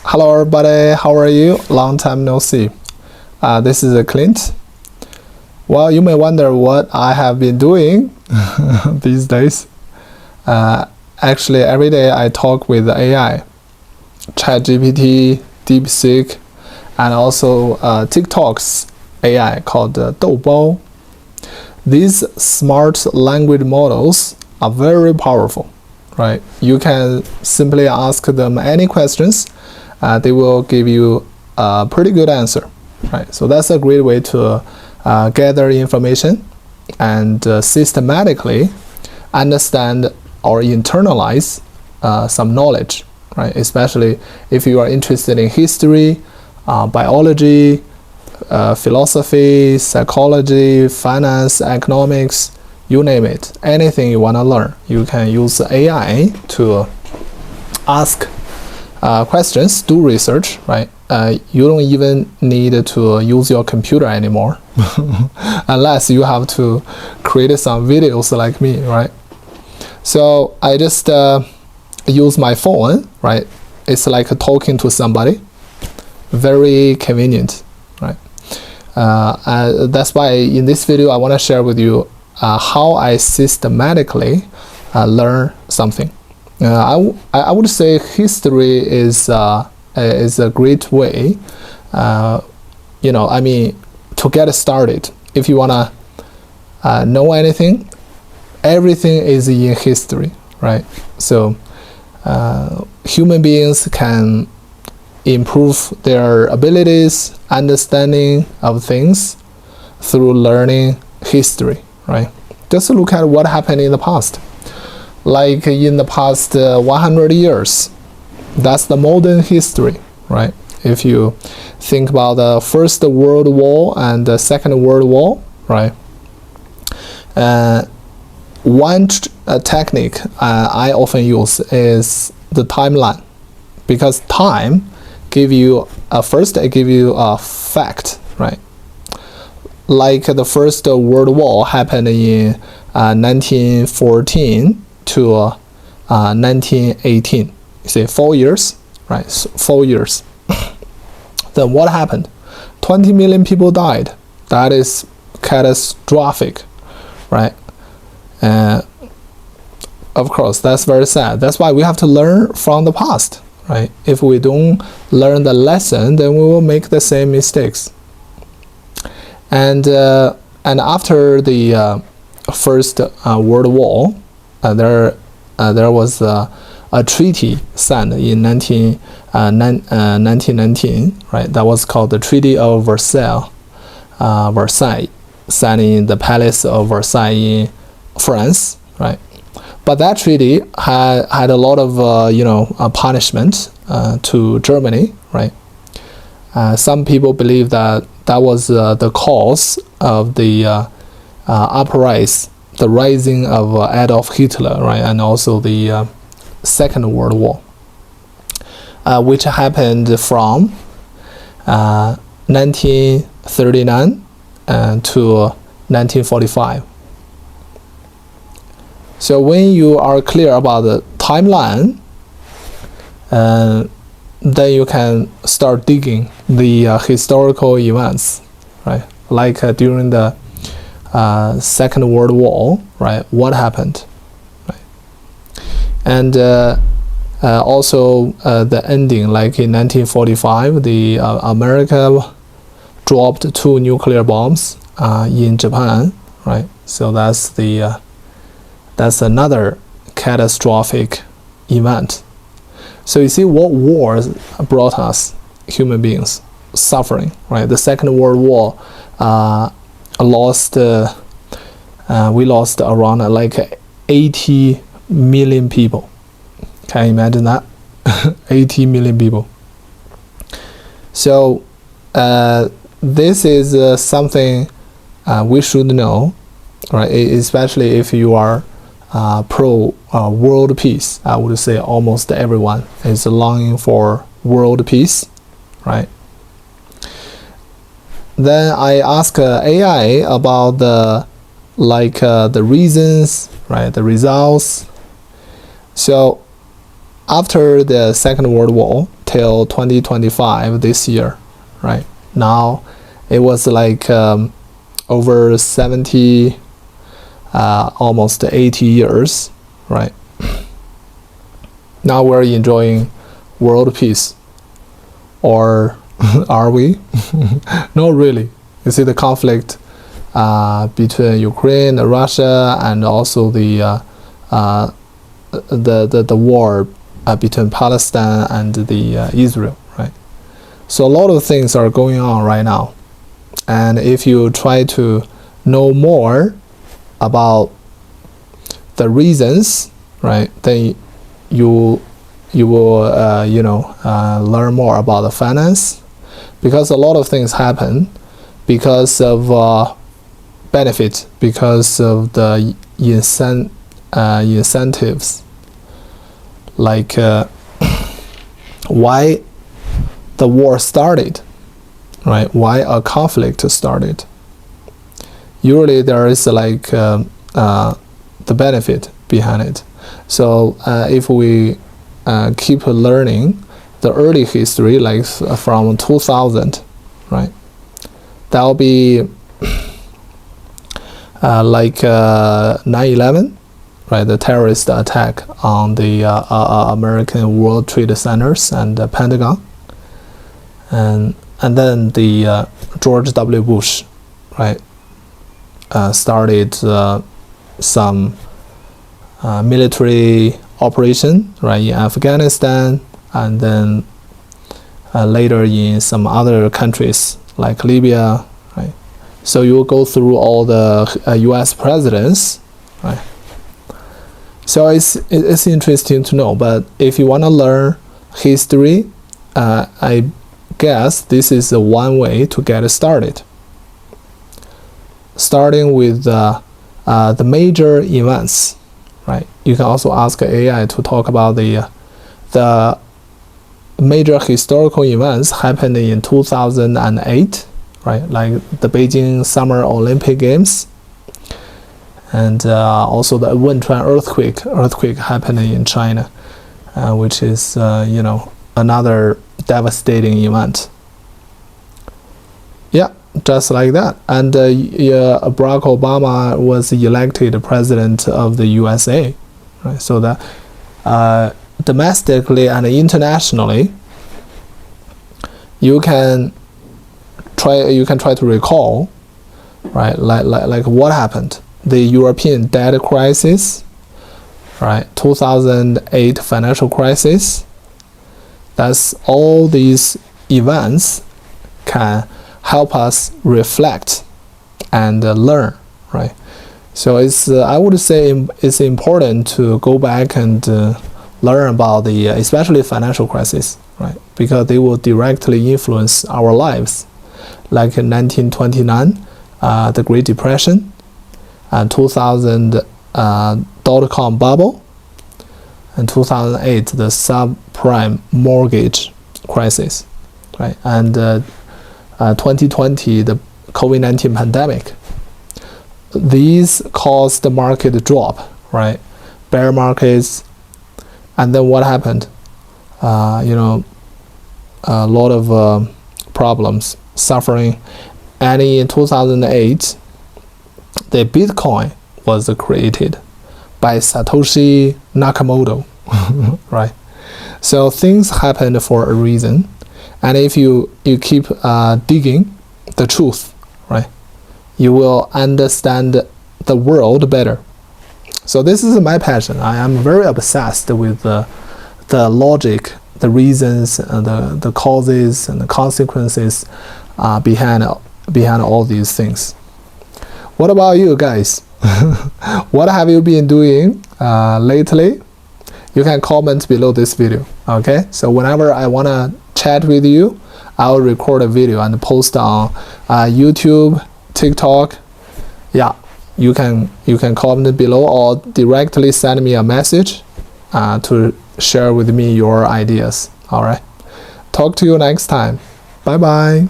Hello everybody, how are you? Long time no see. This is Clint. Well, you may wonder what I have been doing these days. Actually, every day I talk with AI, ChatGPT, DeepSeek, and also TikTok's AI called Doubao. These smart language models are very powerful, right? You can simply ask them any questions. They will give you a pretty good answer, right? So that's a great way to gather information and systematically understand or internalize some knowledge, right? Especially if you are interested in history, biology, philosophy, psychology, finance, economics, you name it. Anything you want to learn, you can use AI to ask questions, do research, right? You don't even need to use your computer anymore unless you have to create some videos like me, right? So I just use my phone, right? It's like talking to somebody, very convenient, right? That's why in this video I want to share with you how I systematically learn something. I would say history is a great way, to get started. If you wanna know anything, everything is in history, right? So human beings can improve their abilities, understanding of things through learning history, right? Just look at what happened in the past. Like in the past 100 years, that's the modern history, right? If you think about the First World War and the Second World War, right? One technique I often use is the timeline, because time give you first I give you a fact, right? Like the First World War happened in 1914 to 1918. You see, 4 years, right? So 4 years. Then what happened? 20 million people died. That is catastrophic, right? Of course, that's very sad. That's why we have to learn from the past, right? If we don't learn the lesson, then we will make the same mistakes. And after the First World War, there was a treaty signed in 1919, right? That was called the Treaty of Versailles, signed in the Palace of Versailles in France, right? But that treaty had a lot of punishment to Germany, right? Some people believe that was the cause of the uprising, the rising of Adolf Hitler, right? And also the Second World War, which happened from 1939 to 1945. So when you are clear about the timeline, then you can start digging the historical events, right? Like during the Second World War, right? What happened, right? And also the ending, like in 1945, the America dropped 2 nuclear bombs in Japan, right? So that's another catastrophic event. So you see what wars brought us, human beings, suffering, right? The Second World War we lost around like 80 million people. Can you imagine that? 80 million people. So this is something we should know, right? Especially if you are pro world peace. I would say almost everyone is longing for world peace, right? Then I ask AI about the reasons, right? The results. So after the Second World War till 2025 this year, right? Now it was like over 70, almost 80 years, right? Now we're enjoying world peace, or are we? Not really. You see the conflict between Ukraine, Russia, and also the war between Palestine and the Israel, right? So a lot of things are going on right now, and if you try to know more about the reasons, right, then you will learn more about the finance, because a lot of things happen because of benefit, because of the incentives, like why the war started, right? Why a conflict started. Usually there is like the benefit behind it. So if we keep learning the early history, like from 2000, right? That'll be like 9/11, right? The terrorist attack on the American World Trade Centers and the Pentagon, and then the George W. Bush, right? Started some military operation, right, in Afghanistan, and then later in some other countries like Libya, right? So you will go through all the U.S. presidents, right? So it's interesting to know. But if you want to learn history, I guess this is one way to get started. Starting with the major events, right? You can also ask AI to talk about the major historical events happened in 2008, right? Like the Beijing Summer Olympic Games, and also the Wenchuan earthquake happened in China, which is another devastating event. Yeah, just like that. And Barack Obama was elected president of the USA, right? So that domestically and internationally, you can try to recall, right? Like what happened? The European debt crisis, right? 2008 financial crisis. That's all these events can help us reflect and learn, right? So it's I would say it's important to go back and learn about the especially financial crisis, right? Because they will directly influence our lives. Like in 1929, the Great Depression, and 2000 dot-com bubble, and 2008 the subprime mortgage crisis, right? And 2020 the COVID-19 pandemic. These caused the market to drop, right? Bear markets, and then what happened? A lot of problems, suffering, and in 2008, the Bitcoin was created by Satoshi Nakamoto, right? So things happen for a reason, and if you keep digging the truth, right, you will understand the world better. So this is my passion. I am very obsessed with the logic, the reasons, and the causes and the consequences behind all these things. What about you guys? What have you been doing lately? You can comment below this video, okay? So whenever I want to chat with you, I'll record a video and post on YouTube, TikTok. Yeah, you can comment below or directly send me a message to share with me your ideas. All right. Talk to you next time. Bye bye.